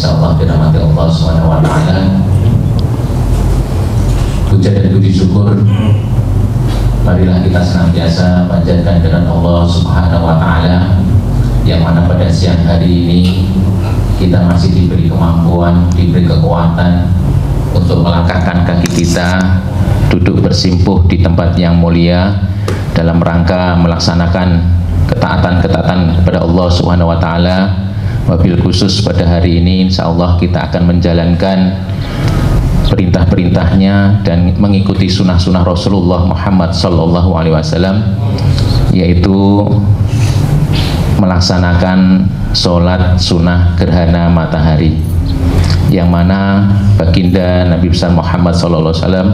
insyaallah dirahmati Allah Subhanahu wa taala. Puja dan puji syukur marilah kita senantiasa panjatkan dengan Allah Subhanahu wa taala, yang mana pada siang hari ini kita masih diberi kemampuan, diberi kekuatan untuk melangkahkan kaki kita duduk bersimpuh di tempat yang mulia dalam rangka melaksanakan ketaatan-ketaatan kepada Allah Subhanahu wa taala. Wabil khusus pada hari ini insyaallah kita akan menjalankan perintah-perintahnya dan mengikuti sunnah-sunnah Rasulullah Muhammad sallallahu alaihi wasallam, yaitu melaksanakan sholat sunnah gerhana matahari, yang mana baginda Nabi besar Muhammad sallallahu alaihi wasallam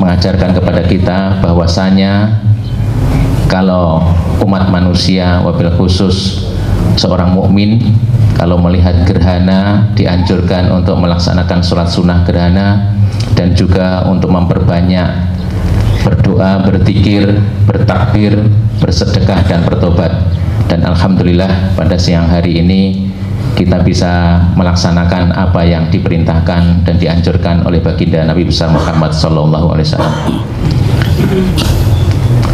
mengajarkan kepada kita bahwasanya kalau umat manusia, wabil khusus seorang mukmin, kalau melihat gerhana dianjurkan untuk melaksanakan sholat sunnah gerhana dan juga untuk memperbanyak berdoa, berzikir, bertakbir, bersedekah dan bertobat. Dan alhamdulillah pada siang hari ini kita bisa melaksanakan apa yang diperintahkan dan dianjurkan oleh baginda Nabi besar Muhammad sallallahu alaihi wasallam.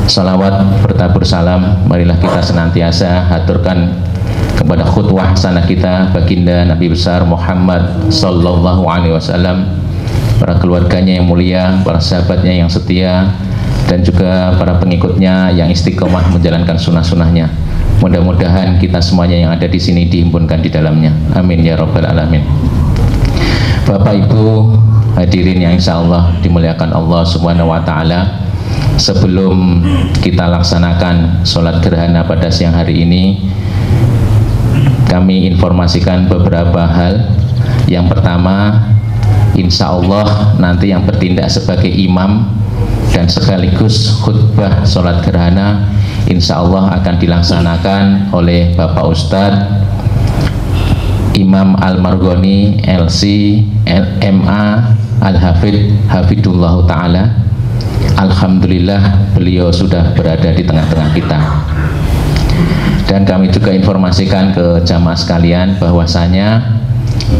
Salawat bertabur salam marilah kita senantiasa haturkan kepada khutwah sana kita baginda Nabi besar Muhammad sallallahu alaihi wasallam, para keluarganya yang mulia, para sahabatnya yang setia, dan juga para pengikutnya yang istiqomah menjalankan sunnah-sunnahnya. Mudah-mudahan kita semuanya yang ada di sini dihimpunkan di dalamnya. Amin ya rabbal alamin. Bapak Ibu hadirin yang insya Allah dimuliakan Allah Subhanahu wa taala, sebelum kita laksanakan sholat gerhana pada siang hari ini, kami informasikan beberapa hal. Yang pertama, insya Allah nanti yang bertindak sebagai imam dan sekaligus khutbah sholat gerhana insya Allah akan dilaksanakan oleh Bapak Ustadz Imam Al-Marghoni LC MA Al-Hafidh Hafidullah Ta'ala. Alhamdulillah beliau sudah berada di tengah-tengah kita. Dan kami juga informasikan ke jamaah sekalian bahwasanya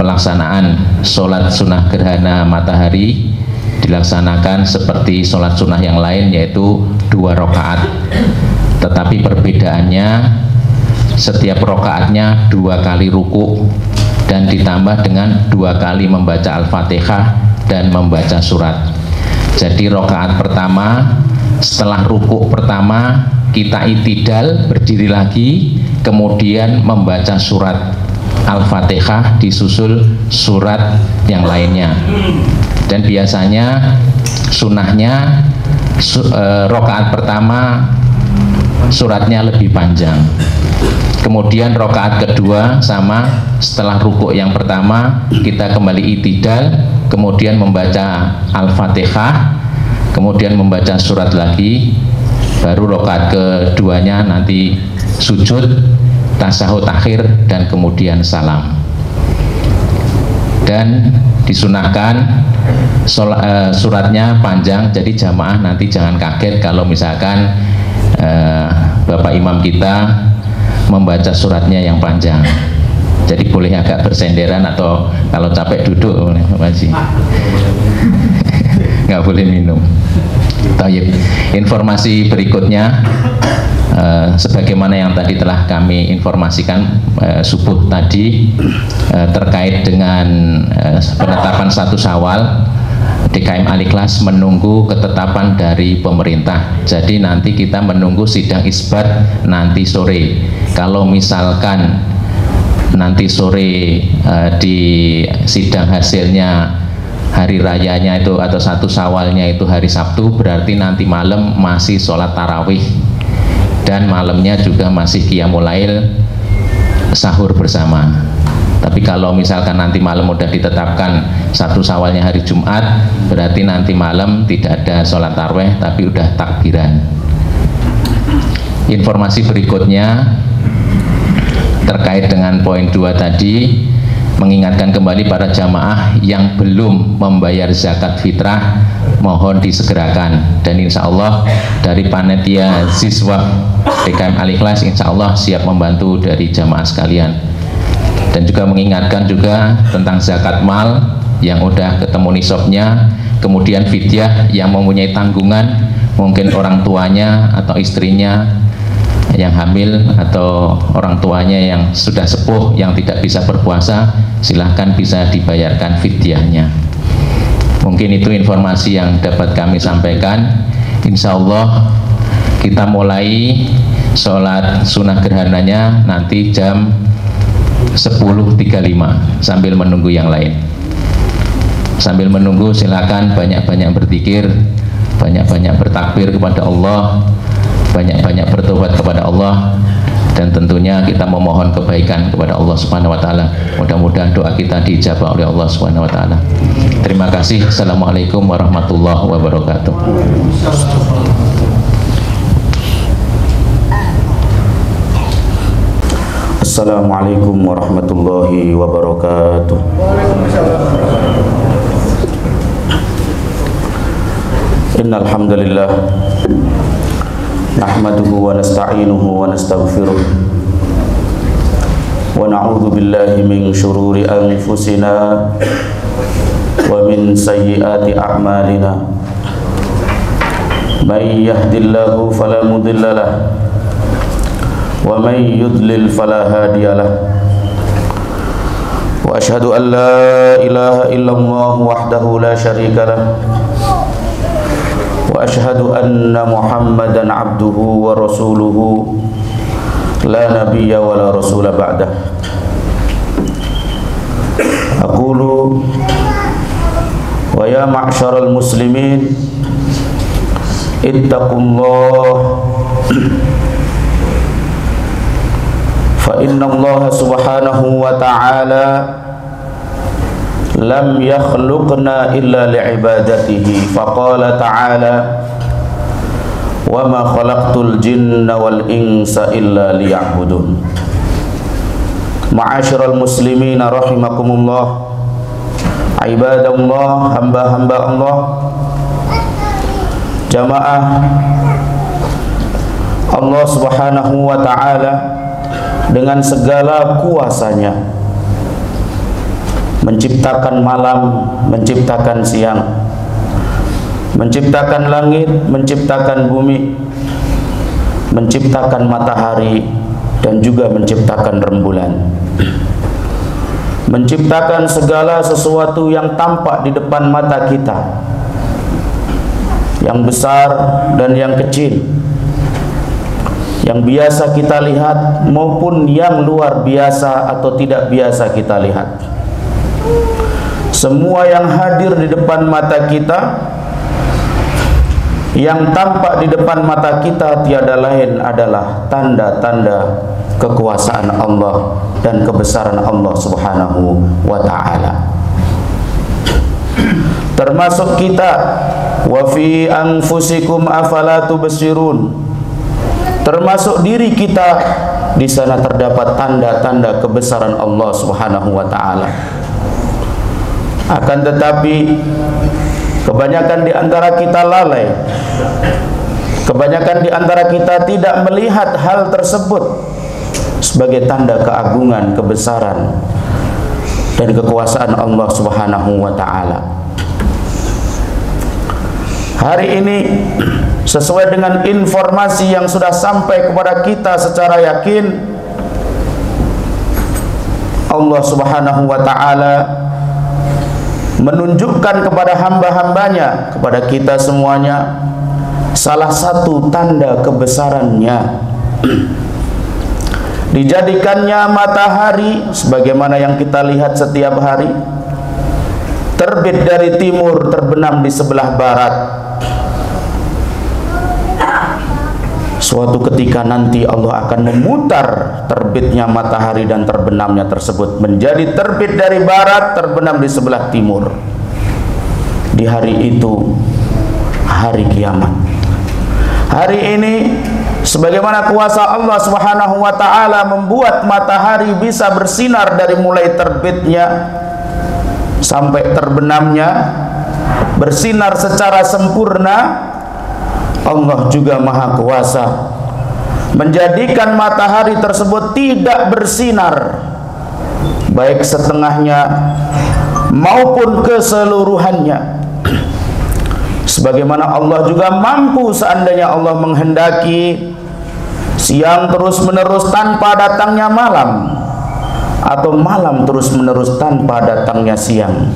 pelaksanaan sholat sunnah gerhana matahari dilaksanakan seperti sholat sunnah yang lain, yaitu 2 rakaat. Tetapi perbedaannya setiap rakaatnya 2 kali ruku dan ditambah dengan 2 kali membaca Al-Fatihah dan membaca surat. Jadi rakaat pertama setelah ruku pertama kita itidal, berdiri lagi, kemudian membaca surat Al-Fatihah disusul surat yang lainnya. Dan biasanya sunnahnya rakaat pertama suratnya lebih panjang, kemudian rakaat kedua sama, setelah ruku yang pertama kita kembali itidal, kemudian membaca Al-Fatihah, kemudian membaca surat lagi, baru rakaat keduanya nanti sujud, tasyahud akhir, dan kemudian salam. Dan disunahkan suratnya panjang, jadi jamaah nanti jangan kaget kalau misalkan Bapak Imam kita membaca suratnya yang panjang. Jadi boleh agak bersenderan, atau kalau capek duduk masih nggak boleh minum. Tayyib. Informasi berikutnya sebagaimana yang tadi telah kami informasikan subuh tadi terkait dengan penetapan 1 Syawal. DKM Al-Ikhlas menunggu ketetapan dari pemerintah. Jadi nanti kita menunggu sidang isbat nanti sore. Kalau misalkan nanti sore di sidang hasilnya hari rayanya itu atau 1 Syawalnya itu hari Sabtu, berarti nanti malam masih sholat tarawih dan malamnya juga masih qiyamul lail, sahur bersama. Tapi kalau misalkan nanti malam udah ditetapkan 1 Syawalnya hari Jumat, berarti nanti malam tidak ada sholat tarawih tapi udah takbiran. Informasi berikutnya terkait dengan poin 2 tadi, mengingatkan kembali para jamaah yang belum membayar zakat fitrah, mohon disegerakan. Dan insya Allah dari panitia siswa DKM Al-Ikhlas insya Allah siap membantu dari jamaah sekalian. dan juga mengingatkan juga tentang zakat mal yang udah ketemu nisabnya, kemudian fidyah yang mempunyai tanggungan, mungkin orang tuanya atau istrinya yang hamil atau orang tuanya yang sudah sepuh yang tidak bisa berpuasa, silahkan bisa dibayarkan fidyahnya. Mungkin itu informasi yang dapat kami sampaikan. Insya Allah kita mulai sholat sunnah gerhananya nanti jam 10.35 sambil menunggu yang lain. Sambil menunggu silakan banyak-banyak berzikir, banyak-banyak bertakbir kepada Allah, banyak-banyak bertobat kepada Allah, dan tentunya kita memohon kebaikan kepada Allah Subhanahu wa taala. Mudah-mudahan doa kita dijabah oleh Allah Subhanahu wa taala. Terima kasih. Assalamualaikum warahmatullahi wabarakatuh. Assalamualaikum warahmatullahi wabarakatuh. Innal hamdalillah nahmaduhu wa nasta'inuhu wa nastaghfiruh wa na'udzu billahi min shururi anfusina wa min sayyiati a'malina. May yahdihillahu fala mudilla lahu wa may yudlil fala hadiya lahu. Wa asyhadu an la ilaha illallah wahdahu la syarika lahu wa asyhadu anna Muhammadan abduhu wa rasuluhu la nabiyya wa la rasula ba'dah. Aqulu wa ya ma'syaral muslimin ittaqullah fa inna Allah subhanahu wa ta'ala lam yakhluqna illa li'ibadatihi. Faqala ta'ala wa ma khalaqtul jinna wal insa illa liya'budun. Ma'asyiral muslimin rahimakumullah, ibadallah, hamba-hamba Allah, jamaah Allah subhanahu wa ta'ala dengan segala kuasanya menciptakan malam, menciptakan siang, menciptakan langit, menciptakan bumi, menciptakan matahari, dan juga menciptakan rembulan, menciptakan segala sesuatu yang tampak di depan mata kita, yang besar dan yang kecil, yang biasa kita lihat maupun yang luar biasa atau tidak biasa kita lihat. Semua yang hadir di depan mata kita, yang tampak di depan mata kita, tiada lain adalah tanda-tanda kekuasaan Allah dan kebesaran Allah subhanahu wa ta'ala. Termasuk kita, wa fi anfusikum afala tubsirun, termasuk diri kita, di sana terdapat tanda-tanda kebesaran Allah subhanahu wa ta'ala. Akan tetapi kebanyakan di antara kita lalai, kebanyakan di antara kita tidak melihat hal tersebut sebagai tanda keagungan, kebesaran, dan kekuasaan Allah subhanahu wa ta'ala. Hari ini sesuai dengan informasi yang sudah sampai kepada kita secara yakin, Allah subhanahu wa ta'ala menunjukkan kepada hamba-hambanya, kepada kita semuanya, salah satu tanda kebesarannya. Dijadikannya matahari sebagaimana yang kita lihat setiap hari, terbit dari timur, terbenam di sebelah barat. Suatu ketika nanti Allah akan memutar terbitnya matahari dan terbenamnya tersebut menjadi terbit dari barat, terbenam di sebelah timur. Di hari itu, hari kiamat. Hari ini, sebagaimana kuasa Allah subhanahu wa ta'ala membuat matahari bisa bersinar dari mulai terbitnya sampai terbenamnya, bersinar secara sempurna. Allah juga maha kuasa menjadikan matahari tersebut tidak bersinar baik setengahnya maupun keseluruhannya. Sebagaimana Allah juga mampu seandainya Allah menghendaki siang terus menerus tanpa datangnya malam, atau malam terus menerus tanpa datangnya siang.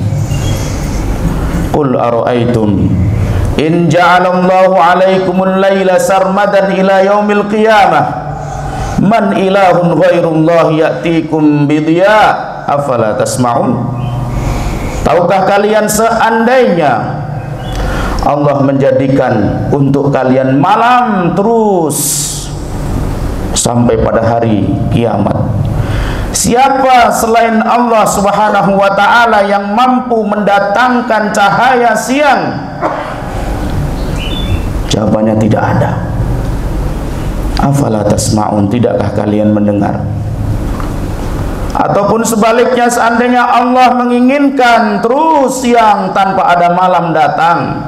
Qul ara'aytum in ja'alallahu 'alaikumul laila sarmadan ila yaumil qiyamah man ilahun ghairullahi ya'tikum bidhiya afala tasma'un. Tahukah kalian seandainya Allah menjadikan untuk kalian malam terus sampai pada hari kiamat, siapa selain Allah Subhanahu wa ta'ala yang mampu mendatangkan cahaya siang? Jawabannya tidak ada. Afala tasma'un, tidakkah kalian mendengar? Ataupun sebaliknya, seandainya Allah menginginkan terus siang tanpa ada malam datang,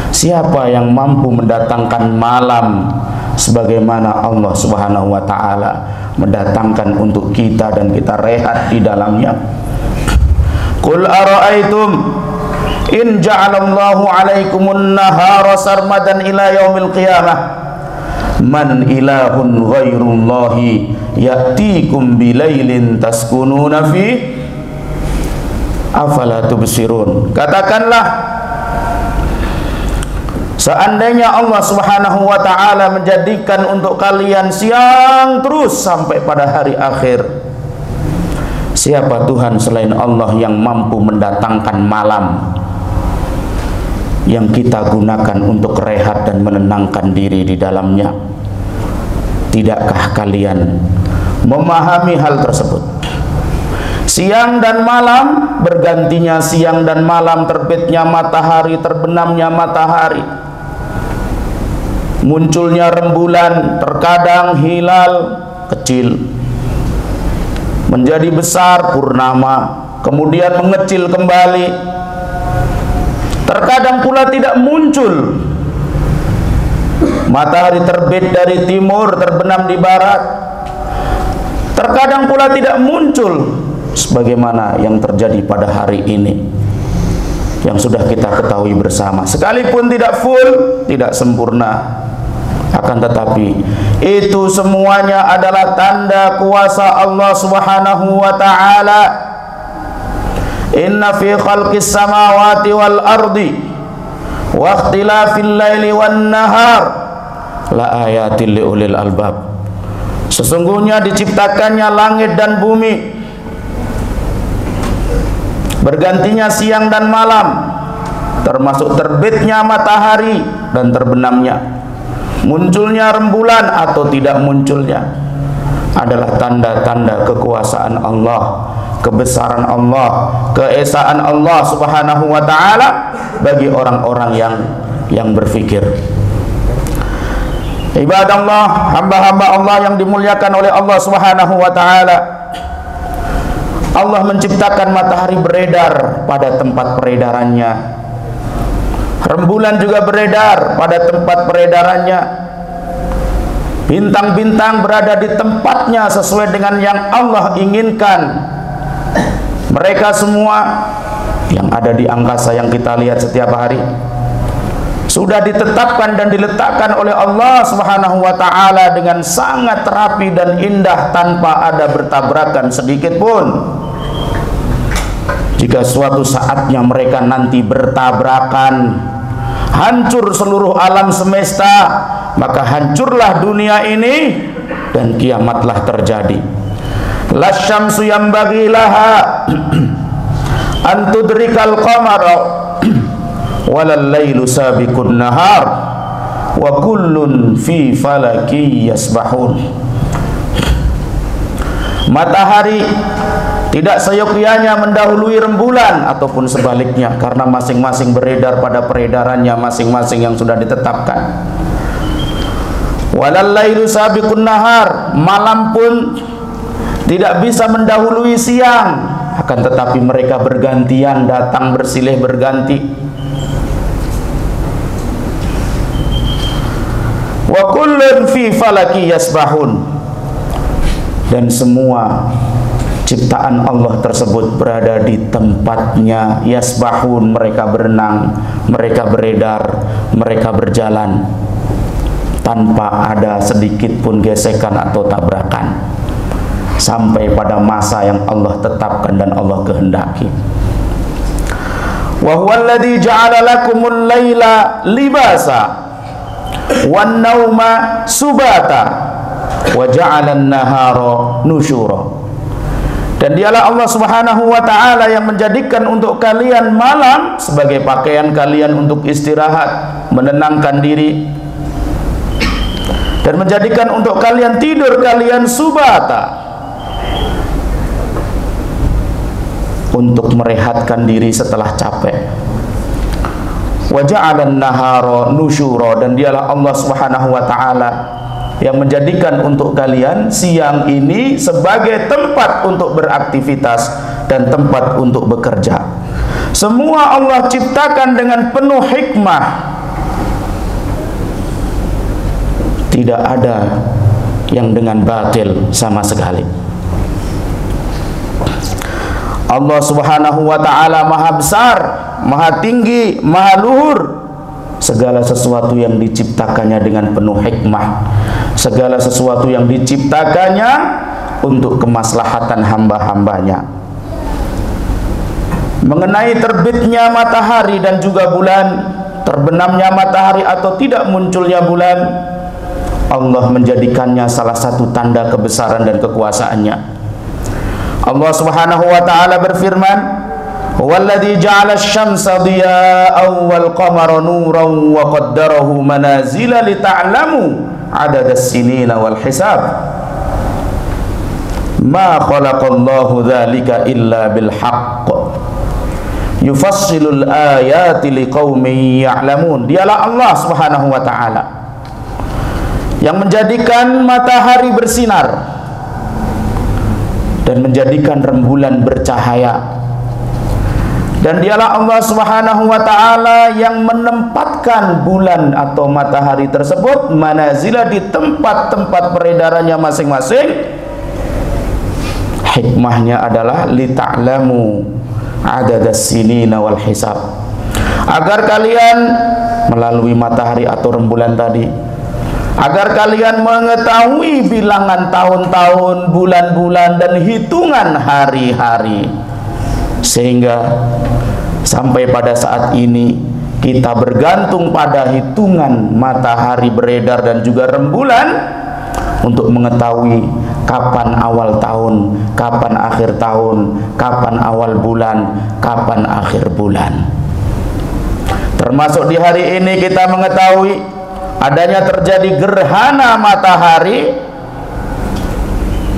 siapa yang mampu mendatangkan malam sebagaimana Allah Subhanahu wa ta'ala mendatangkan untuk kita dan kita rehat di dalamnya? Qul ara'aytum in ja'alallahu 'alaikumun nahara sarmadan ila yaumil qiyamah man ilahun ghairullahi ya'tikum bilailin taskununa fi afala tubsirun. Katakanlah, seandainya Allah Subhanahu wa ta'ala menjadikan untuk kalian siang terus sampai pada hari akhir, siapa Tuhan selain Allah yang mampu mendatangkan malam yang kita gunakan untuk rehat dan menenangkan diri di dalamnya? Tidakkah kalian memahami hal tersebut? Siang dan malam, bergantinya siang dan malam, terbitnya matahari, terbenamnya matahari, munculnya rembulan, terkadang hilal kecil menjadi besar purnama, kemudian mengecil kembali, terkadang pula tidak muncul. Matahari terbit dari timur, terbenam di barat, terkadang pula tidak muncul, sebagaimana yang terjadi pada hari ini yang sudah kita ketahui bersama. Sekalipun tidak full, tidak sempurna, akan tetapi itu semuanya adalah tanda kuasa Allah Subhanahu wa ta'ala. Inna fi khalqis samawati wal ardi wa ikhtilafil laili wan nahar la ayatil liulil albab. Sesungguhnya diciptakannya langit dan bumi, bergantinya siang dan malam, termasuk terbitnya matahari dan terbenamnya, munculnya rembulan atau tidak munculnya, adalah tanda-tanda kekuasaan Allah, kebesaran Allah, keesaan Allah Subhanahu wa ta'ala bagi orang-orang yang berfikir. Ibadallah, hamba-hamba Allah yang dimuliakan oleh Allah Subhanahu wa ta'ala, Allah menciptakan matahari beredar pada tempat peredarannya, rembulan juga beredar pada tempat peredarannya, bintang-bintang berada di tempatnya sesuai dengan yang Allah inginkan. Mereka semua yang ada di angkasa yang kita lihat setiap hari sudah ditetapkan dan diletakkan oleh Allah Subhanahu wa ta'ala dengan sangat rapi dan indah, tanpa ada bertabrakan sedikit pun. Jika suatu saatnya mereka nanti bertabrakan, hancur seluruh alam semesta, maka hancurlah dunia ini dan kiamatlah terjadi. La syamsu yanbaghi laha an tudrikal qamara walal lailu sabiqun nahar wa kullun fi falaki yasbahun. Matahari tidak seyogyanya mendahului rembulan ataupun sebaliknya, karena masing-masing beredar pada peredarannya masing-masing yang sudah ditetapkan. Walal lailu sabiqun nahar, malam pun tidak bisa mendahului siang, akan tetapi mereka bergantian datang bersilih berganti. Wa kullun fi falaki yasbahun, dan semua ciptaan Allah tersebut berada di tempatnya. Yasbahun, mereka berenang, mereka beredar, mereka berjalan tanpa ada sedikit pun gesekan atau tabrakan, sampai pada masa yang Allah tetapkan dan Allah kehendaki. Wa huwa alladzi ja'ala lakumul laila libasa wan nauma subata wa ja'ala an-nahara nusyura. Dan dialah Allah Subhanahu wa ta'ala yang menjadikan untuk kalian malam sebagai pakaian kalian untuk istirahat, menenangkan diri, dan menjadikan untuk kalian tidur kalian subata, untuk merehatkan diri setelah capek. Wa ja'ala an-nahara nusyura, dan dialah Allah Subhanahu wa ta'ala yang menjadikan untuk kalian siang ini sebagai tempat untuk beraktivitas dan tempat untuk bekerja. Semua Allah ciptakan dengan penuh hikmah. Tidak ada yang dengan batil sama sekali. Allah Subhanahu wa ta'ala maha besar, maha tinggi, maha luhur. Segala sesuatu yang diciptakannya dengan penuh hikmah, segala sesuatu yang diciptakannya untuk kemaslahatan hamba-hambanya. Mengenai terbitnya matahari dan juga bulan, terbenamnya matahari atau tidak munculnya bulan, Allah menjadikannya salah satu tanda kebesaran dan kekuasaannya. Allah Subhanahu wa ta'ala berfirman, "Walladzi ja'ala asy-syamsa diya'an wal qamara nuran wa qaddarahu manazila lita'lamu 'adada as-sinina wal hisab. Ma khalaqallahu dzalika illa bil haqq. Yufassilul ayati liqaumin ya'lamun." Dialah Allah Subhanahu wa ta'ala yang menjadikan matahari bersinar dan menjadikan rembulan bercahaya. Dan dialah Allah Subhanahu wa ta'ala yang menempatkan bulan atau matahari tersebut manazila di tempat-tempat peredarannya masing-masing. Hikmahnya adalah lita'lamu adadas sinina wal hisab, agar kalian melalui matahari atau rembulan tadi, agar kalian mengetahui bilangan tahun-tahun, bulan-bulan, dan hitungan hari-hari, sehingga sampai pada saat ini kita bergantung pada hitungan matahari beredar dan juga rembulan untuk mengetahui kapan awal tahun, kapan akhir tahun, kapan awal bulan, kapan akhir bulan. Termasuk di hari ini kita mengetahui adanya terjadi gerhana matahari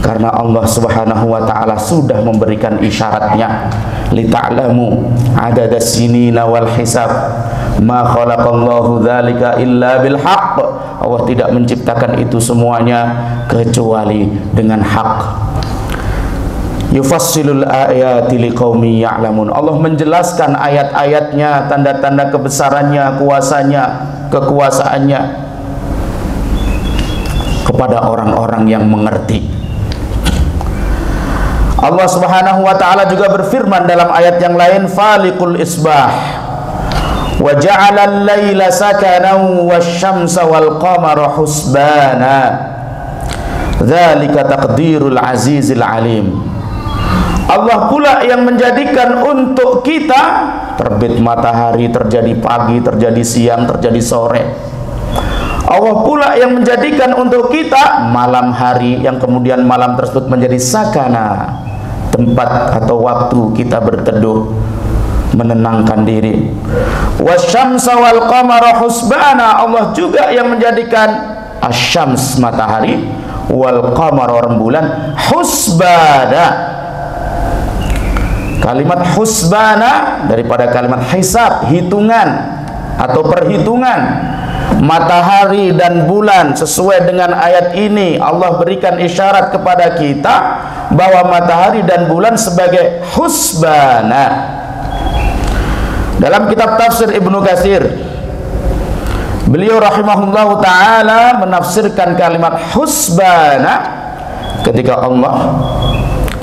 karena Allah Subhanahu wa ta'ala sudah memberikan isyaratnya. Lita'lamu adadas sinina wal hisab, ma khalaqallahu dzalika illa bil haqq. Allah tidak menciptakan itu semuanya kecuali dengan hak. Yufassilul ayati liqaumin ya'lamun. Allah menjelaskan ayat-ayatnya, tanda-tanda kebesarannya, kuasanya, kekuasaannya kepada orang-orang yang mengerti. Allah Subhanahu wa ta'ala juga berfirman dalam ayat yang lain, faliqul isbah wa ja'ala al-laila sakanan wasyamsa wal qamara husbana dzalika taqdirul azizil alim. Allah pula yang menjadikan untuk kita terbit matahari, terjadi pagi, terjadi siang, terjadi sore. Allah pula yang menjadikan untuk kita malam hari, yang kemudian malam tersebut menjadi sakana, tempat atau waktu kita berteduh, menenangkan diri. Wasyamsa wal qamara husbana. Allah juga yang menjadikan asyams matahari, wal qamara rembulan, husbana. Kalimat husbana daripada kalimat hisab, hitungan atau perhitungan. Matahari dan bulan sesuai dengan ayat ini Allah berikan isyarat kepada kita bahwa matahari dan bulan sebagai husbana. Dalam kitab tafsir Ibnu Katsir, beliau rahimahullahu ta'ala menafsirkan kalimat husbana ketika Allah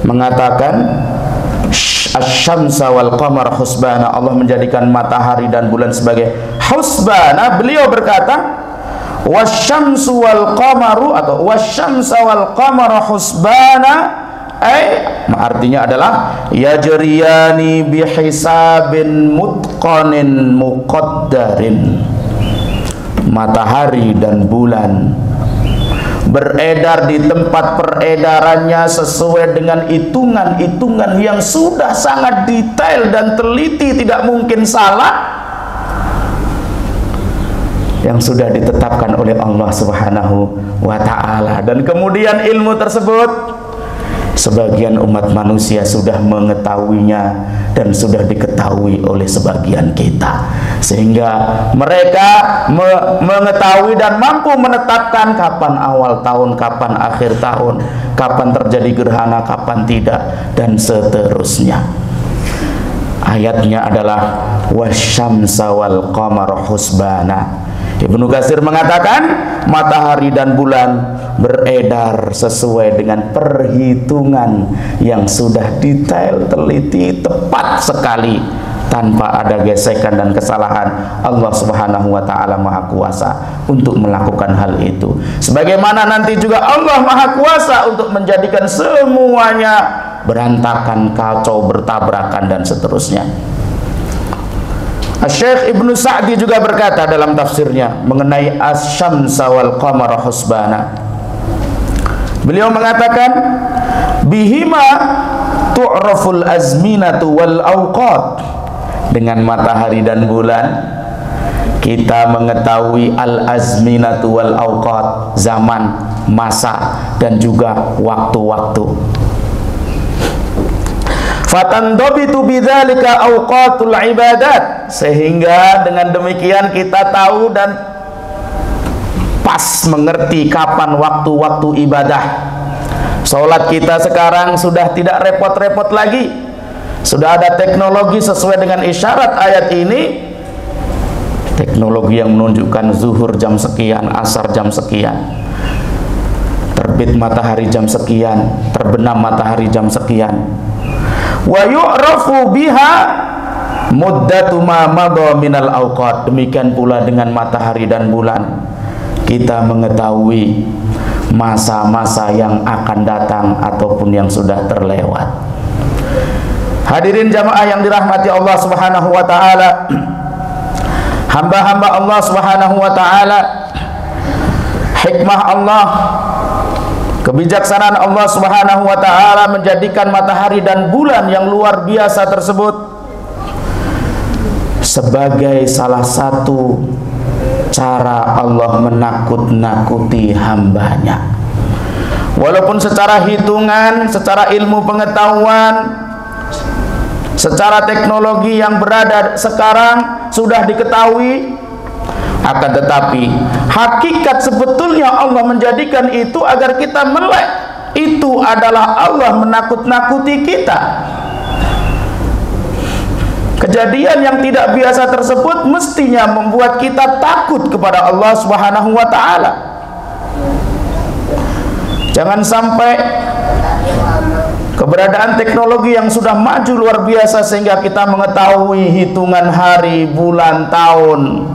mengatakan asy-syamsa wal qamar husbana, Allah menjadikan matahari dan bulan sebagai husbana. Beliau berkata wasyamsu wal qamaru atau wasyamsa wal qamara husbana, artinya adalah yajriyani bihisabin mutqanin muqaddarin. Matahari dan bulan beredar di tempat peredarannya sesuai dengan hitungan-hitungan yang sudah sangat detail dan teliti, tidak mungkin salah, yang sudah ditetapkan oleh Allah Subhanahu wa ta'ala. Dan kemudian ilmu tersebut sebagian umat manusia sudah mengetahuinya dan sudah diketahui oleh sebagian kita, sehingga mereka mengetahui dan mampu menetapkan kapan awal tahun, kapan akhir tahun, kapan terjadi gerhana, kapan tidak, dan seterusnya. Ayatnya adalah wasyamsa wal qamara husbana. Ibnu Katsir mengatakan matahari dan bulan beredar sesuai dengan perhitungan yang sudah detail, teliti, tepat sekali, tanpa ada gesekan dan kesalahan. Allah Subhanahu wa ta'ala Maha Kuasa untuk melakukan hal itu, sebagaimana nanti juga Allah Maha Kuasa untuk menjadikan semuanya berantakan, kacau, bertabrakan, dan seterusnya. Syekh Ibnu Sa'di juga berkata dalam tafsirnya mengenai asy-syamsa wal qamara husbana. Beliau mengatakan bihima tu'raful azminatu wal awqat. Dengan matahari dan bulan kita mengetahui al-azminatu wal awqat, zaman, masa, dan juga waktu-waktu. Fatandabitu bidzalika awqatul ibadat, sehingga dengan demikian kita tahu dan pas mengerti kapan waktu-waktu ibadah. Salat kita sekarang sudah tidak repot-repot lagi, sudah ada teknologi sesuai dengan isyarat ayat ini, teknologi yang menunjukkan zuhur jam sekian, asar jam sekian, terbit matahari jam sekian, terbenam matahari jam sekian. Wa yu'rafu biha muddatu ma madha minal awqat. Demikian pula dengan matahari dan bulan kita mengetahui masa-masa yang akan datang ataupun yang sudah terlewat. Hadirin jamaah yang dirahmati Allah Subhanahu wa ta'ala, hamba-hamba Allah Subhanahu wa ta'ala, hikmah Allah, kebijaksanaan Allah Subhanahu wa ta'ala menjadikan matahari dan bulan yang luar biasa tersebut sebagai salah satu cara Allah menakut-nakuti hambanya. Walaupun secara hitungan, secara ilmu pengetahuan, secara teknologi yang berada sekarang sudah diketahui, akan tetapi hakikat sebetulnya Allah menjadikan itu agar kita melek. Itu adalah Allah menakut-nakuti kita. Kejadian yang tidak biasa tersebut mestinya membuat kita takut kepada Allah Subhanahu wa ta'ala. Jangan sampai keberadaan teknologi yang sudah maju luar biasa sehingga kita mengetahui hitungan hari, bulan, tahun,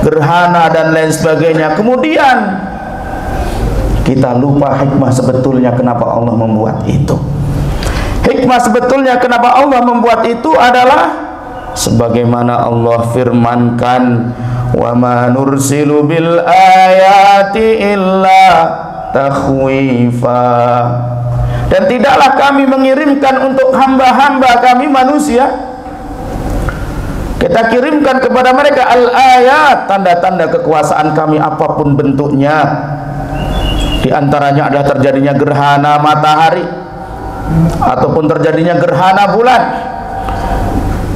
gerhana dan lain sebagainya, kemudian kita lupa hikmah sebetulnya kenapa Allah membuat itu. Hikmah sebetulnya kenapa Allah membuat itu adalah sebagaimana Allah firmankan, wa ma nursilu bil ayati illa takhwifa. Dan tidaklah kami mengirimkan untuk hamba-hamba kami manusia, kita kirimkan kepada mereka al-ayat, tanda-tanda kekuasaan kami apapun bentuknya. Di antaranya adalah terjadinya gerhana matahari ataupun terjadinya gerhana bulan.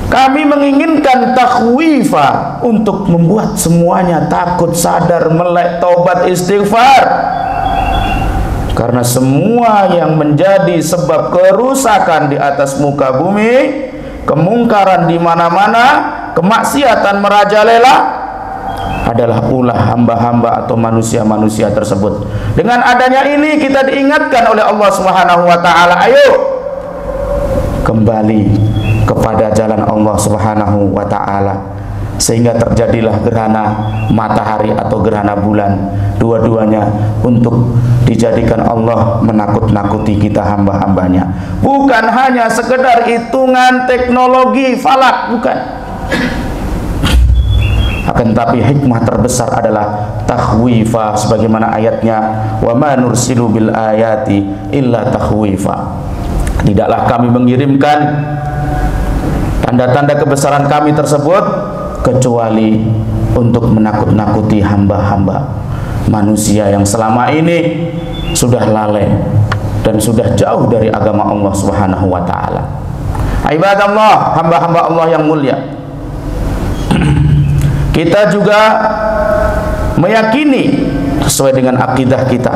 Kami menginginkan takhwifa, untuk membuat semuanya takut, sadar, melek, taubat, istighfar. Karena semua yang menjadi sebab kerusakan di atas muka bumi, kemungkaran di mana-mana, kemaksiatan merajalela adalah ulah hamba-hamba atau manusia-manusia tersebut. Dengan adanya ini kita diingatkan oleh Allah Subhanahu wa ta'ala, ayo kembali kepada jalan Allah Subhanahu wa taala, sehingga terjadilah gerhana matahari atau gerhana bulan. Dua-duanya untuk dijadikan Allah menakut-nakuti kita hamba-hambanya, bukan hanya sekedar hitungan teknologi falak, bukan. Akan tapi hikmah terbesar adalah takhwifa, sebagaimana ayatnya, wa ma nursilu bil ayati illa takhwifa. Tidaklah kami mengirimkan tanda-tanda kebesaran kami tersebut kecuali untuk menakut-nakuti hamba-hamba manusia yang selama ini sudah lalai dan sudah jauh dari agama Allah Subhanahu wa taala. Ibadallah, hamba-hamba Allah yang mulia, kita juga meyakini sesuai dengan akidah kita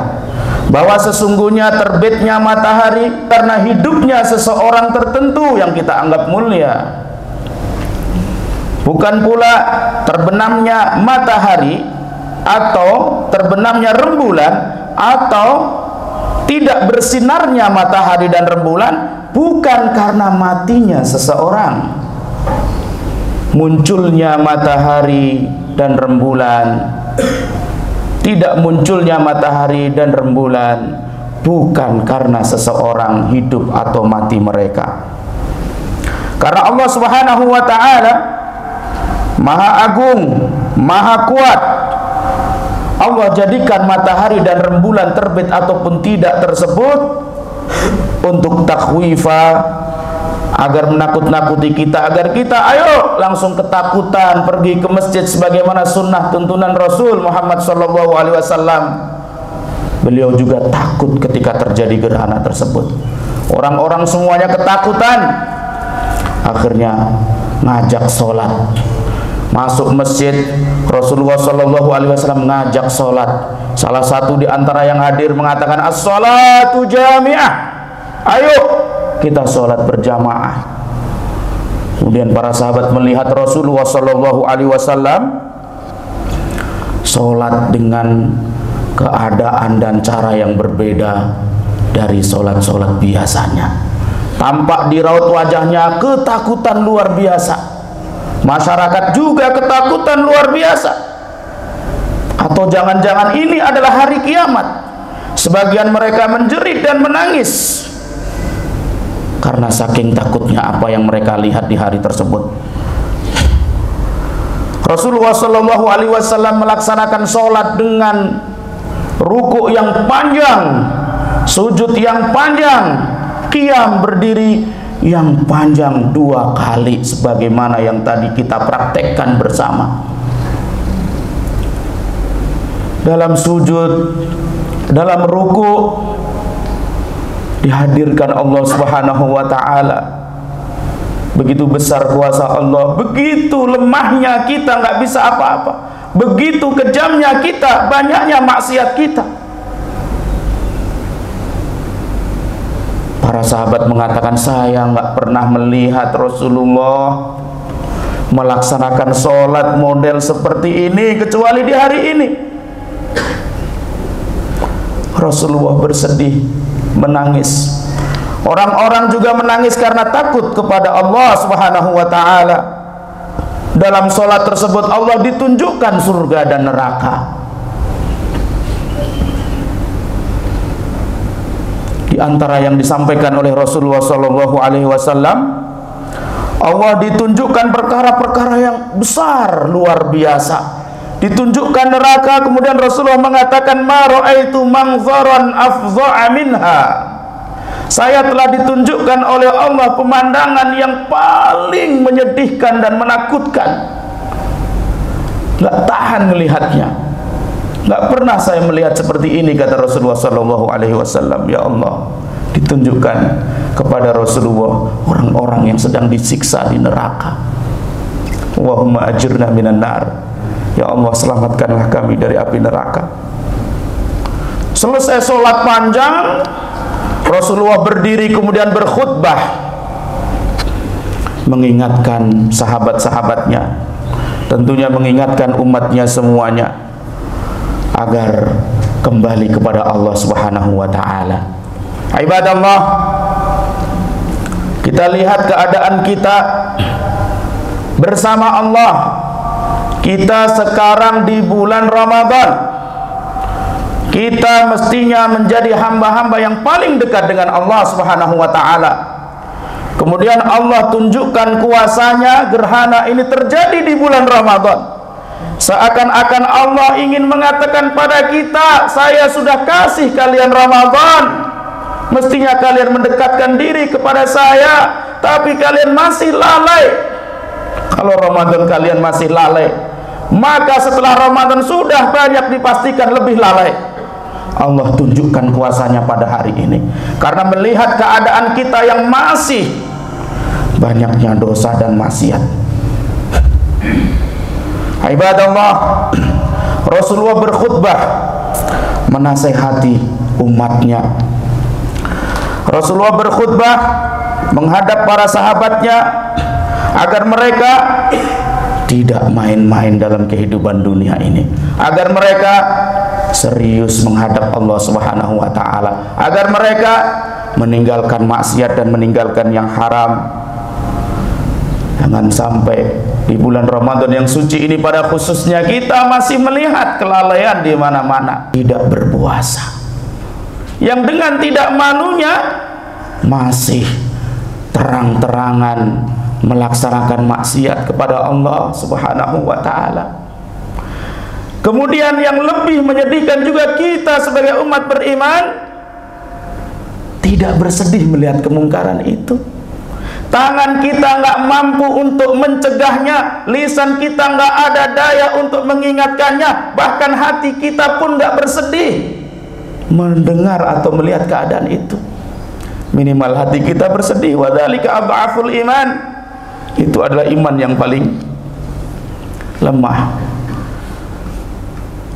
bahwa sesungguhnya terbitnya matahari karena hidupnya seseorang tertentu yang kita anggap mulia. Bukan pula terbenamnya matahari atau terbenamnya rembulan atau tidak bersinarnya matahari dan rembulan bukan karena matinya seseorang. Munculnya matahari dan rembulan, tidak munculnya matahari dan rembulan bukan karena seseorang hidup atau mati mereka. Karena Allah Subhanahu wa taala Maha Agung, Maha Kuat. Allah jadikan matahari dan rembulan terbit ataupun tidak tersebut untuk takhwifa, agar menakut-nakuti kita, agar kita ayo langsung ketakutan pergi ke masjid sebagaimana sunnah tuntunan Rasul Muhammad SAW. Beliau juga takut ketika terjadi gerhana tersebut. Orang-orang semuanya ketakutan, akhirnya ngajak sholat. Masuk masjid, Rasulullah SAW mengajak sholat. Salah satu di antara yang hadir mengatakan, as-sholatu jami'ah, ayo kita sholat berjamaah. Kemudian para sahabat melihat Rasulullah SAW sholat dengan keadaan dan cara yang berbeda dari sholat-sholat biasanya. Tampak di raut wajahnya ketakutan luar biasa. Masyarakat juga ketakutan luar biasa. Atau jangan-jangan ini adalah hari kiamat. Sebagian mereka menjerit dan menangis karena saking takutnya apa yang mereka lihat di hari tersebut. Rasulullah SAW melaksanakan sholat dengan ruku yang panjang, sujud yang panjang, qiyam berdiri yang panjang 2 kali sebagaimana yang tadi kita praktekkan bersama. Dalam sujud, dalam ruku dihadirkan Allah Subhanahu wa taala. Begitu besar kuasa Allah, begitu lemahnya kita nggak bisa apa-apa, begitu kejamnya kita, banyaknya maksiat kita. Para sahabat mengatakan, saya nggak pernah melihat Rasulullah melaksanakan sholat model seperti ini kecuali di hari ini. Rasulullah bersedih, menangis. Orang-orang juga menangis karena takut kepada Allah Subhanahu wa taala. Dalam sholat tersebut Allah ditunjukkan surga dan neraka. Di antara yang disampaikan oleh Rasulullah SAW, Allah ditunjukkan perkara-perkara yang besar luar biasa. Ditunjukkan neraka, kemudian Rasulullah mengatakan, ma ra'aitu manzaran afdha'a minha. Saya telah ditunjukkan oleh Allah pemandangan yang paling menyedihkan dan menakutkan. Nggak tahan melihatnya. Nggak pernah saya melihat seperti ini, kata Rasulullah SAW. Ya Allah, ditunjukkan kepada Rasulullah orang-orang yang sedang disiksa di neraka. Allahumma ajirna minan nar. Ya Allah, selamatkanlah kami dari api neraka. Selesai sholat panjang, Rasulullah berdiri kemudian berkhutbah, mengingatkan sahabat-sahabatnya, tentunya mengingatkan umatnya semuanya agar kembali kepada Allah Subhanahu wa taala. Ibadallah, Kita lihat keadaan kita bersama Allah. Kita sekarang di bulan Ramadan. Kita mestinya menjadi hamba-hamba yang paling dekat dengan Allah Subhanahu wa taala. Kemudian Allah tunjukkan kuasanya, gerhana ini terjadi di bulan Ramadan. Seakan-akan Allah ingin mengatakan pada kita, saya sudah kasih kalian Ramadan, mestinya kalian mendekatkan diri kepada saya, tapi kalian masih lalai. Kalau Ramadan kalian masih lalai, maka setelah Ramadan sudah banyak dipastikan lebih lalai. Allah tunjukkan kuasanya pada hari ini, karena melihat keadaan kita yang masih banyaknya dosa dan maksiat. Ibadallah, Rasulullah berkhutbah menasehati umatnya. Rasulullah berkhutbah menghadap para sahabatnya agar mereka tidak main-main dalam kehidupan dunia ini, agar mereka serius menghadap Allah Subhanahu wa taala, agar mereka meninggalkan maksiat dan meninggalkan yang haram. Jangan sampai di bulan Ramadan yang suci ini pada khususnya kita masih melihat kelalaian di mana-mana. Tidak berpuasa, yang dengan tidak malunya masih terang-terangan melaksanakan maksiat kepada Allah Subhanahu wa taala. Kemudian yang lebih menyedihkan juga, kita sebagai umat beriman tidak bersedih melihat kemungkaran itu. Tangan kita nggak mampu untuk mencegahnya, lisan kita nggak ada daya untuk mengingatkannya, bahkan hati kita pun nggak bersedih mendengar atau melihat keadaan itu. Minimal hati kita bersedih. Wadzalika adhaful iman. Itu adalah iman yang paling lemah.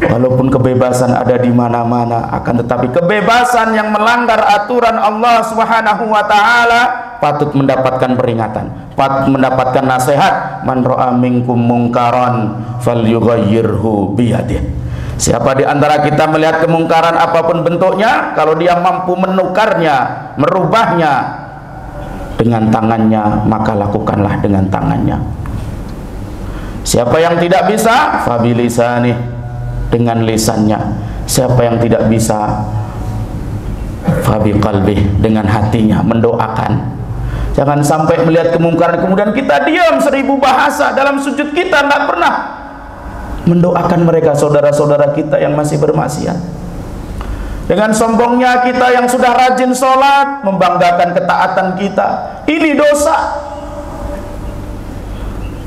Walaupun kebebasan ada di mana-mana, akan tetapi kebebasan yang melanggar aturan Allah Subhanahu wa taala patut mendapatkan peringatan, patut mendapatkan nasihat. Man ra'a minkum mungkaran falyughayyirhu biyadihi. Siapa di antara kita melihat kemungkaran apapun bentuknya, kalau dia mampu menukarnya, merubahnya dengan tangannya, maka lakukanlah dengan tangannya. Siapa yang tidak bisa, fabilisanih, dengan lisannya. Siapa yang tidak bisa, fabiqalbih, dengan hatinya, mendoakan. Jangan sampai melihat kemungkaran kemudian kita diam 1000 bahasa. Dalam sujud kita tidak pernah mendoakan mereka, saudara-saudara kita yang masih bermaksiat. Dengan sombongnya kita yang sudah rajin sholat, membanggakan ketaatan kita, ini dosa.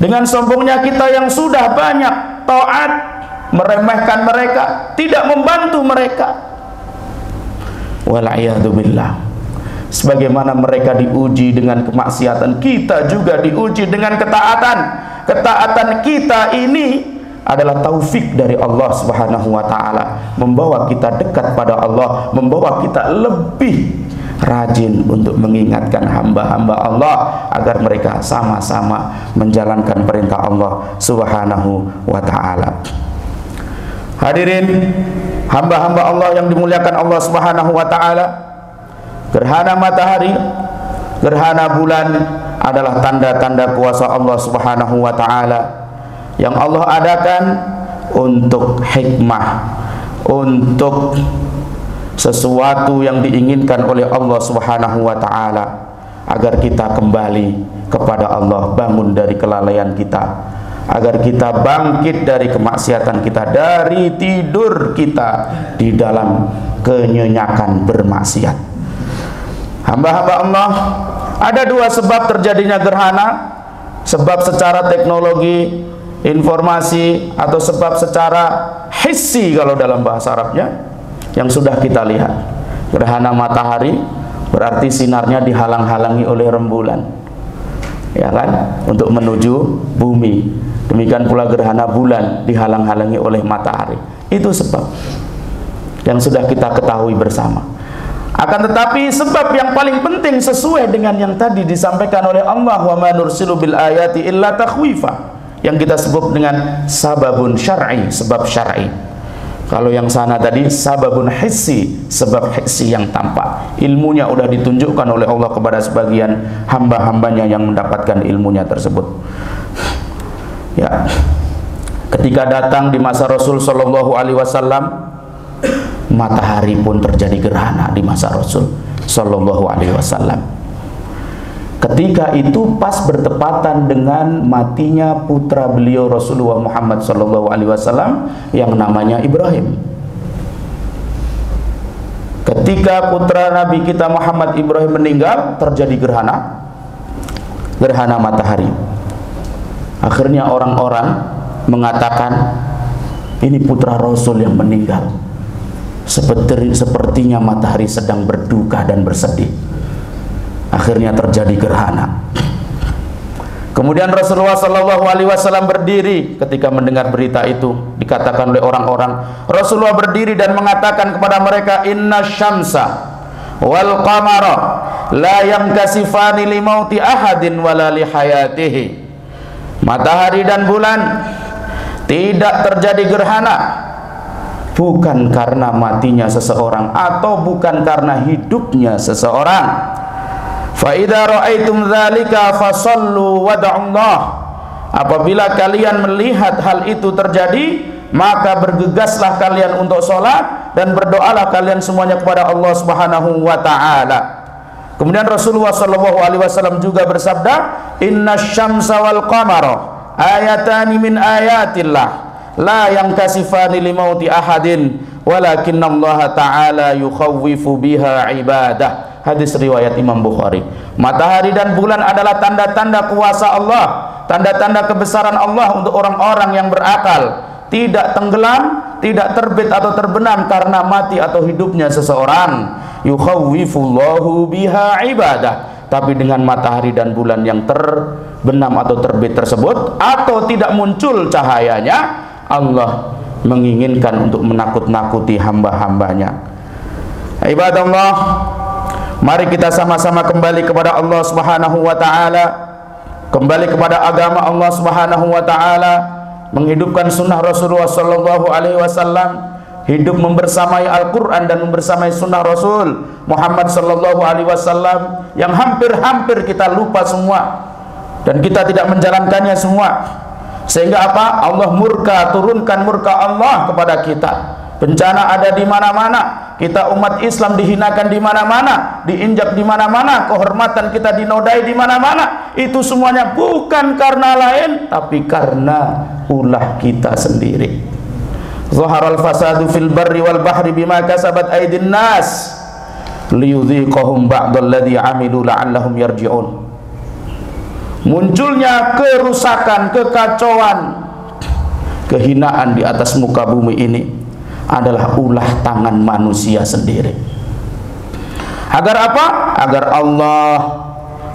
Dengan sombongnya kita yang sudah banyak taat, meremehkan mereka, tidak membantu mereka. Wal'iyadzubillah. Sebagaimana mereka diuji dengan kemaksiatan, kita juga diuji dengan ketaatan. Ketaatan kita ini adalah taufik dari Allah Subhanahu wa taala, membawa kita dekat pada Allah, membawa kita lebih rajin untuk mengingatkan hamba-hamba Allah agar mereka sama-sama menjalankan perintah Allah Subhanahu wa taala. Hadirin hamba-hamba Allah yang dimuliakan Allah Subhanahu wa taala, gerhana matahari, gerhana bulan adalah tanda-tanda kuasa Allah Subhanahu wa taala yang Allah adakan untuk hikmah, untuk sesuatu yang diinginkan oleh Allah Subhanahu wa taala, agar kita kembali kepada Allah, bangun dari kelalaian kita, agar kita bangkit dari kemaksiatan kita, dari tidur kita di dalam kenyenyakan bermaksiat. Hamba-hamba Allah, ada 2 sebab terjadinya gerhana. Sebab secara teknologi informasi, atau sebab secara hissi kalau dalam bahasa Arabnya, yang sudah kita lihat. Gerhana matahari berarti sinarnya dihalang-halangi oleh rembulan, ya kan, untuk menuju bumi. Demikian pula gerhana bulan dihalang-halangi oleh matahari. Itu sebab yang sudah kita ketahui bersama. Akan tetapi sebab yang paling penting sesuai dengan yang tadi disampaikan oleh Allah, wa ma nursilu bil ayati illa takhwifa, yang kita sebut dengan sababun syar'i, sebab syar'i. Kalau yang sana tadi sababun hissi, sebab hissi yang tampak. Ilmunya udah ditunjukkan oleh Allah kepada sebagian hamba-hambanya yang mendapatkan ilmunya tersebut. Ya. Ketika datang di masa Rasul sallallahu alaihi wasallam, matahari pun terjadi gerhana di masa Rasul sallallahu alaihi wasallam. Ketika itu pas bertepatan dengan matinya putra beliau Rasulullah Muhammad sallallahu alaihi wasallam yang namanya Ibrahim. Ketika putra Nabi kita Muhammad Ibrahim meninggal, terjadi gerhana matahari. Akhirnya orang-orang mengatakan, ini putra Rasul yang meninggal. Sepertinya matahari sedang berduka dan bersedih. Akhirnya terjadi gerhana. Kemudian Rasulullah sallallahu alaihi wasallam berdiri ketika mendengar berita itu. Dikatakan oleh orang-orang, Rasulullah berdiri dan mengatakan kepada mereka, inna syamsa wal qamara la yankasifani li mauti ahadin wala li hayatihi. Matahari dan bulan tidak terjadi gerhana bukan karena matinya seseorang atau bukan karena hidupnya seseorang. Fa idza ra'aitum dzalika fasallu wad'ullah. Apabila kalian melihat hal itu terjadi, maka bergegaslah kalian untuk sholat dan berdoalah kalian semuanya kepada Allah Subhanahu wa taala. Kemudian Rasulullah sallallahu alaihi wasallam juga bersabda, innasyamsa wal qamara ayatani min ayatillah la yankasifani limauti ahadin walakinallaha ta'ala yukhawwifu biha ibadah. Hadis riwayat Imam Bukhari. Matahari dan bulan adalah tanda-tanda kuasa Allah, tanda-tanda kebesaran Allah untuk orang-orang yang berakal. Tidak tenggelam, tidak terbit atau terbenam karena mati atau hidupnya seseorang. Yukhawwifullahu biha ibadah. Tapi dengan matahari dan bulan yang terbenam atau terbit tersebut atau tidak muncul cahayanya, Allah menginginkan untuk menakut-nakuti hamba-hambanya. Ibadallah, mari kita sama-sama kembali kepada Allah Subhanahu wa taala, kembali kepada agama Allah Subhanahu wa taala, menghidupkan sunnah Rasulullah sallallahu alaihi wasallam, hidup membersamai Al-Qur'an dan membersamai sunnah Rasul Muhammad sallallahu alaihi wasallam yang hampir-hampir kita lupa semua dan kita tidak menjalankannya semua. Sehingga apa? Allah murka, turunkan murka Allah kepada kita. Bencana ada di mana-mana. Kita umat Islam dihinakan di mana-mana, diinjak di mana-mana, kehormatan kita dinodai di mana-mana. Itu semuanya bukan karena lain, tapi karena ulah kita sendiri. Zaharal fasadu fil barri wal bahri bima kasabat aydin nas liyudhiqahum ba'dalladzi 'amilu la'allahum yarji'un. Munculnya kerusakan, kekacauan, kehinaan di atas muka bumi ini adalah ulah tangan manusia sendiri. Agar apa? Agar Allah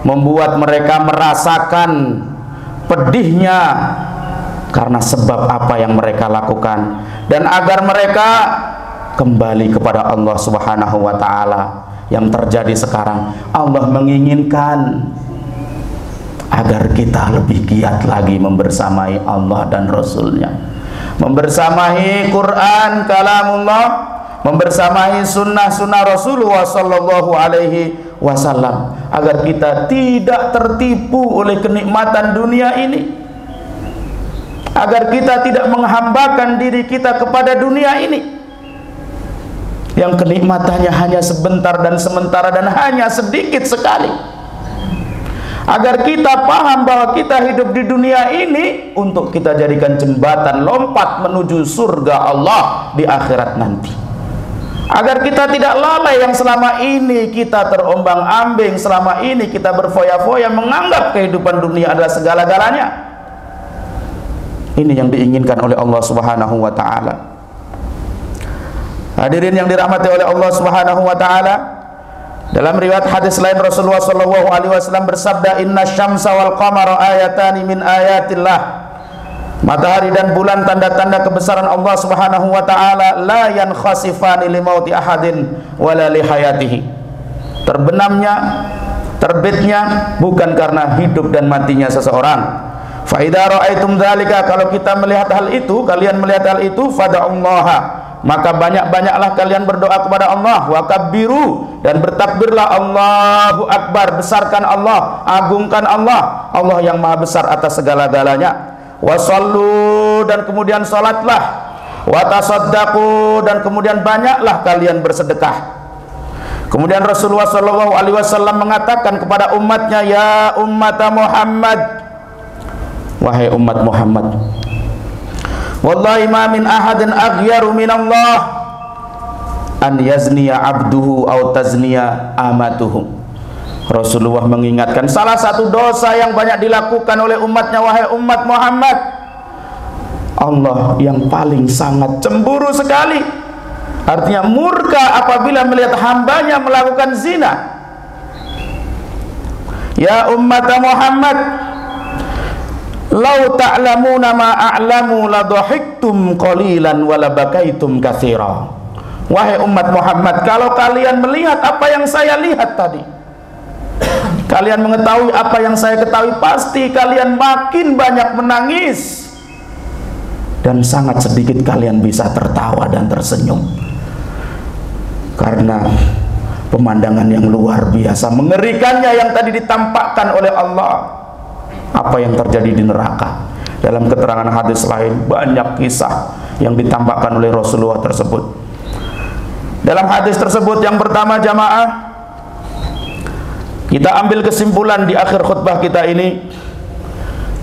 membuat mereka merasakan pedihnya karena sebab apa yang mereka lakukan, dan agar mereka kembali kepada Allah Subhanahu wa taala. Yang terjadi sekarang, Allah menginginkan agar kita lebih giat lagi membersamai Allah dan Rasulnya, membersamai Quran kalamullah, membersamai sunnah-sunnah Rasulullah sallallahu alaihi wasallam, agar kita tidak tertipu oleh kenikmatan dunia ini, agar kita tidak menghambakan diri kita kepada dunia ini yang kenikmatannya hanya sebentar dan sementara dan hanya sedikit sekali. Agar kita paham bahwa kita hidup di dunia ini untuk kita jadikan jembatan lompat menuju surga Allah di akhirat nanti. Agar kita tidak lalai yang selama ini kita terombang-ambing, selama ini kita berfoya-foya menganggap kehidupan dunia adalah segala-galanya. Ini yang diinginkan oleh Allah Subhanahu wa taala. Hadirin yang dirahmati oleh Allah Subhanahu wa taala, dalam riwayat hadis lain Rasulullah sallallahu alaihi wasallam bersabda, inna syamsa wal qamara ayatani min ayatillah. Matahari dan bulan tanda-tanda kebesaran Allah Subhanahu wa taala, la yankhasifani li mauti ahadin wala li hayatihi. Terbenamnya, terbitnya bukan karena hidup dan matinya seseorang. Fa idza ra'aitum dzalika, kalau kita melihat hal itu, kalian melihat hal itu, fad'ullaha, maka banyak-banyaklah kalian berdoa kepada Allah. Wa kabbiru, dan bertakbirlah, Allahu Akbar, besarkan Allah, agungkan Allah, Allah yang maha besar atas segala-galanya. Wa sallu, dan kemudian salatlah. Wa tasaddaqu, dan kemudian banyaklah kalian bersedekah. Kemudian Rasulullah SAW mengatakan kepada umatnya, ya ummat Muhammad, wahai umat Muhammad, wallahi ma min ahadin aghyaru min Allah an yazniya abduhu aw tazniya amatuhu. Rasulullah mengingatkan salah satu dosa yang banyak dilakukan oleh umatnya, wahai umat Muhammad, Allah yang paling sangat cemburu sekali, artinya murka apabila melihat hambanya melakukan zina. Ya umat Muhammad, lau ta'lamuna ma a'lamu la dhahiktum qalilan wa la bakaitum katsira. Wahai umat Muhammad, kalau kalian melihat apa yang saya lihat tadi, kalian mengetahui apa yang saya ketahui, pasti kalian makin banyak menangis dan sangat sedikit kalian bisa tertawa dan tersenyum, karena pemandangan yang luar biasa mengerikannya yang tadi ditampakkan oleh Allah, apa yang terjadi di neraka. Dalam keterangan hadis lain banyak kisah yang ditampakkan oleh Rasulullah tersebut. Dalam hadis tersebut yang pertama, jamaah, kita ambil kesimpulan di akhir khutbah kita ini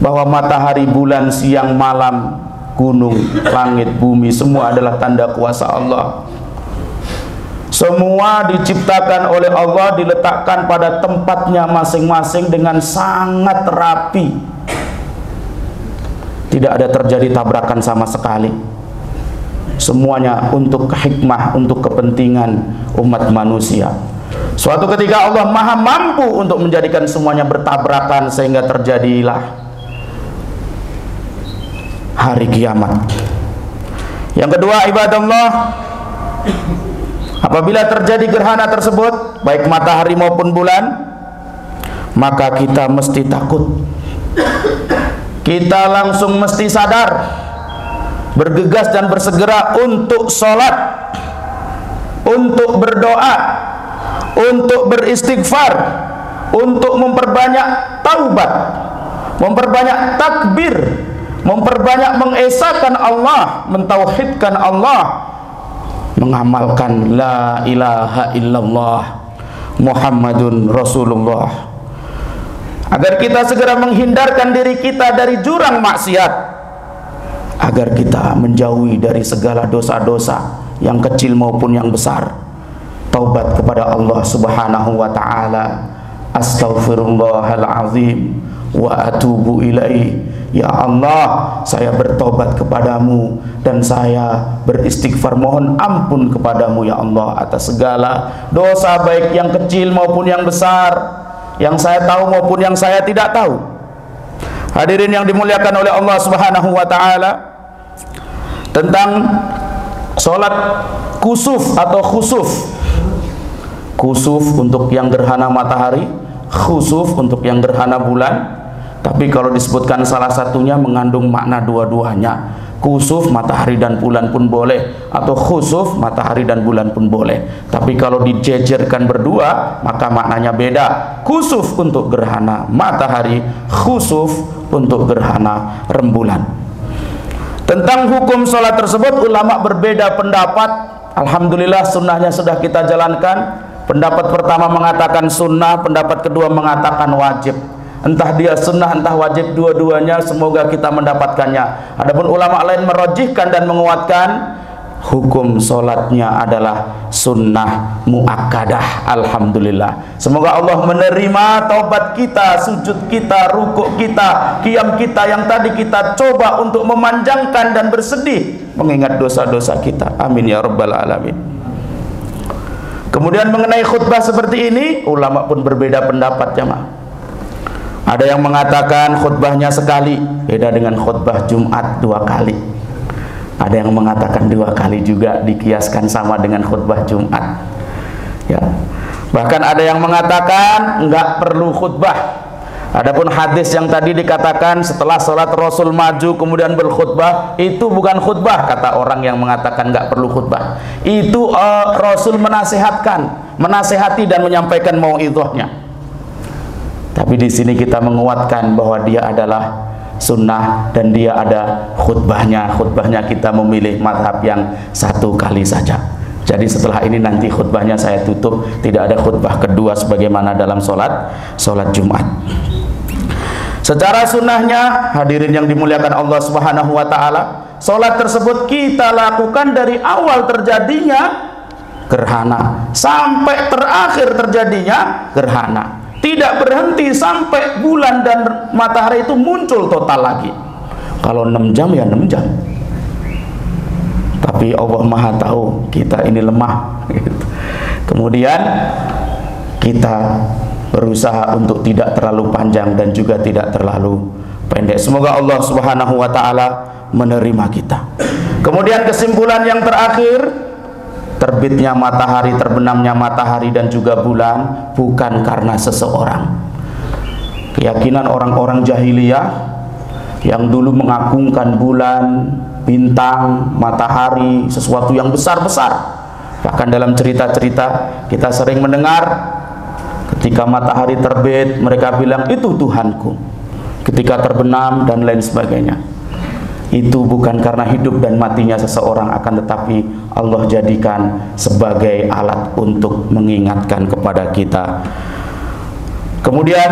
bahwa matahari, bulan, siang, malam, gunung, langit, bumi, semua adalah tanda kuasa Allah. Semua diciptakan oleh Allah, diletakkan pada tempatnya masing-masing dengan sangat rapi. Tidak ada terjadi tabrakan sama sekali. Semuanya untuk hikmah, untuk kepentingan umat manusia. Suatu ketika Allah maha mampu untuk menjadikan semuanya bertabrakan, sehingga terjadilah hari kiamat. Yang kedua, ibadallah, apabila terjadi gerhana tersebut, baik matahari maupun bulan, maka kita mesti takut. Kita langsung mesti sadar, bergegas dan bersegera untuk sholat, untuk berdoa, untuk beristighfar, untuk memperbanyak taubat, memperbanyak takbir, memperbanyak mengesahkan Allah, mentauhidkan Allah, mengamalkan la ilaha illallah Muhammadun Rasulullah, agar kita segera menghindarkan diri kita dari jurang maksiat, agar kita menjauhi dari segala dosa-dosa yang kecil maupun yang besar. Taubat kepada Allah Subhanahu wa ta'ala. Astaghfirullahalazim wa atubu ilaih. Ya Allah, saya bertobat kepadamu dan saya beristighfar, mohon ampun kepadamu ya Allah atas segala dosa, baik yang kecil maupun yang besar, yang saya tahu maupun yang saya tidak tahu. Hadirin yang dimuliakan oleh Allah Subhanahu wa ta'ala, tentang sholat kusuf atau khusuf. Kusuf untuk yang gerhana matahari, khusuf untuk yang gerhana bulan. Tapi kalau disebutkan salah satunya mengandung makna dua-duanya. Kusuf matahari dan bulan pun boleh, atau khusuf matahari dan bulan pun boleh. Tapi kalau dijejerkan berdua, maka maknanya beda. Kusuf untuk gerhana matahari, khusuf untuk gerhana rembulan. Tentang hukum sholat tersebut ulama berbeda pendapat. Alhamdulillah sunnahnya sudah kita jalankan. Pendapat pertama mengatakan sunnah, pendapat kedua mengatakan wajib. Entah dia sunnah entah wajib, dua-duanya semoga kita mendapatkannya. Adapun ulama lain merojihkan dan menguatkan hukum sholatnya adalah sunnah muakkadah. Alhamdulillah, semoga Allah menerima taubat kita, sujud kita, rukuk kita, qiyam kita yang tadi kita coba untuk memanjangkan dan bersedih mengingat dosa-dosa kita. Amin ya rabbal alamin. Kemudian mengenai khutbah seperti ini, ulama pun berbeda pendapat, jemaah. Ada yang mengatakan khutbahnya sekali, beda dengan khutbah Jumat 2 kali. Ada yang mengatakan 2 kali juga, dikiaskan sama dengan khutbah Jumat. Ya. Bahkan ada yang mengatakan enggak perlu khutbah. Adapun hadis yang tadi dikatakan setelah sholat Rasul maju kemudian berkhutbah, itu bukan khutbah, kata orang yang mengatakan nggak perlu khutbah. Itu Rasul menasehati dan menyampaikan mauidhahnya. Tapi di sini kita menguatkan bahwa dia adalah sunnah dan dia ada khutbahnya. Khutbahnya kita memilih madhab yang satu kali saja. Jadi setelah ini nanti khutbahnya saya tutup, tidak ada khutbah kedua sebagaimana dalam sholat Jumat. Secara sunnahnya, hadirin yang dimuliakan Allah Subhanahu wa Ta'ala, sholat tersebut kita lakukan dari awal terjadinya gerhana sampai terakhir terjadinya gerhana. Tidak berhenti sampai bulan dan matahari itu muncul total lagi. Kalau 6 jam ya 6 jam. Tapi Allah Maha tahu kita ini lemah. Kemudian kita berusaha untuk tidak terlalu panjang dan juga tidak terlalu pendek. Semoga Allah Subhanahu wa Ta'ala menerima kita. Kemudian kesimpulan yang terakhir, terbitnya matahari, terbenamnya matahari dan juga bulan bukan karena seseorang. Keyakinan orang-orang jahiliyah yang dulu mengagungkan bulan, bintang, matahari, sesuatu yang besar-besar. Bahkan dalam cerita-cerita kita sering mendengar ketika matahari terbit mereka bilang itu Tuhanku, ketika terbenam dan lain sebagainya. Itu bukan karena hidup dan matinya seseorang, akan tetapi Allah jadikan sebagai alat untuk mengingatkan kepada kita. Kemudian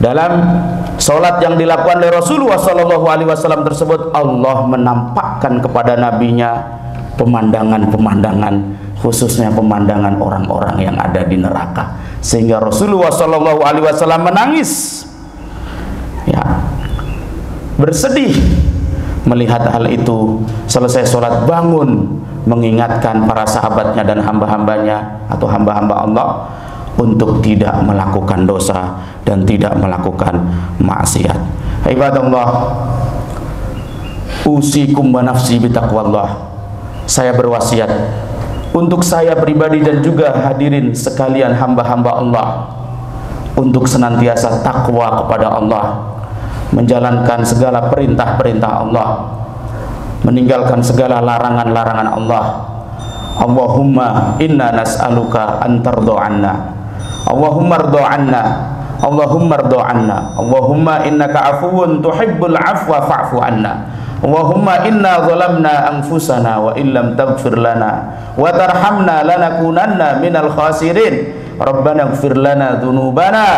dalam sholat yang dilakukan oleh Rasulullah SAW tersebut, Allah menampakkan kepada nabinya pemandangan-pemandangan, khususnya pemandangan orang-orang yang ada di neraka, sehingga Rasulullah SAW menangis, ya, bersedih melihat hal itu. Selesai sholat bangun mengingatkan para sahabatnya dan hamba-hambanya atau hamba-hamba Allah untuk tidak melakukan dosa dan tidak melakukan maksiat. Ibadallah, usikum wa nafsi bitaqwallah. Saya berwasiat untuk saya pribadi dan juga hadirin sekalian hamba-hamba Allah untuk senantiasa takwa kepada Allah, menjalankan segala perintah-perintah Allah, meninggalkan segala larangan-larangan Allah. Allahumma inna nas'aluka an tardha 'anna, Allahumma ardha 'anna, Allahumma ardha 'anna, Allahumma innaka 'afuwun tuhibbul 'afwa fa'fu 'anna, Allahumma inna zalamna anfusana wa illam taghfir lana wa tarhamna lanakunanna minal khasirin. Rabbana ighfir lana dhunubana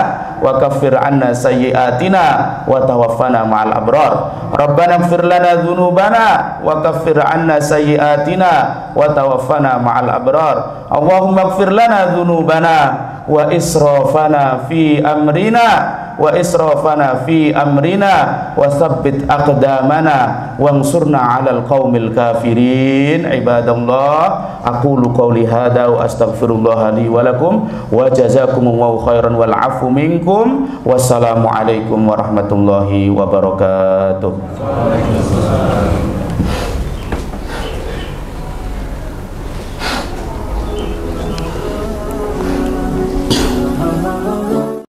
wa kaffir 'anna sayyi'atina wa tawaffana ma'al abrar. Rabbana ighfir lana dhunubana wa kaffir 'anna sayyi'atina wa tawaffana ma'al abrar. Allahumma ighfir lana dhunubana wa israfana fi amrina wa israfana fi amrina wa tsabbit aqdamana wansurna 'alal qaumil kafirin. Ibadallah, aqulu qawli hadza wa astaghfirullah li wa lakum wa jazakumullahu khairan wal 'afu minkum. Wassalamu alaikum warahmatullahi wabarakatuh.